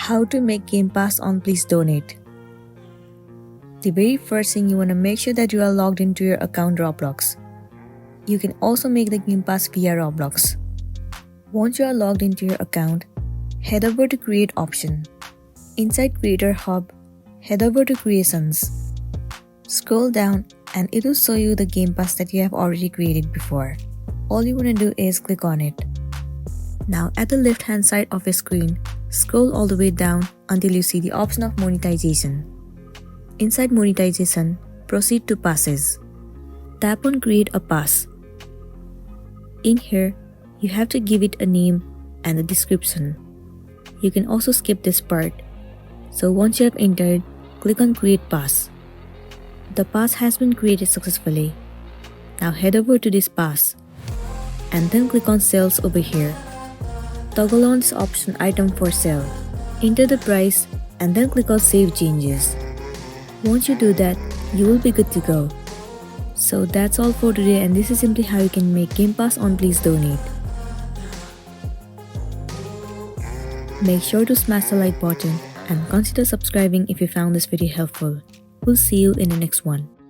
How to make Gamepass on Please Donate. The very first thing, you want to make sure that you are logged into your account Roblox. You can also make the Gamepass via Roblox. Once you are logged into your account, head over to Create option. Inside Creator Hub, head over to Creations. Scroll down and it will show you the Gamepass that you have already created before. All you want to do is click on it. Now at the left hand side of your screen, scroll all the way down until you see the option of monetization. Inside monetization, proceed to passes. Tap on Create a Pass. In here, you have to give it a name and a description. You can also skip this part. So once you have entered, click on Create Pass. The pass has been created successfully. Now head over to this pass and then click on Sales over here. Toggle on this option Item for Sale. Enter the price and then click on Save Changes. Once you do that, you will be good to go. So that's all for today, and this is simply how you can make Gamepass on Please Donate. Make sure to smash the like button and consider subscribing if you found this video helpful. We'll see you in the next one.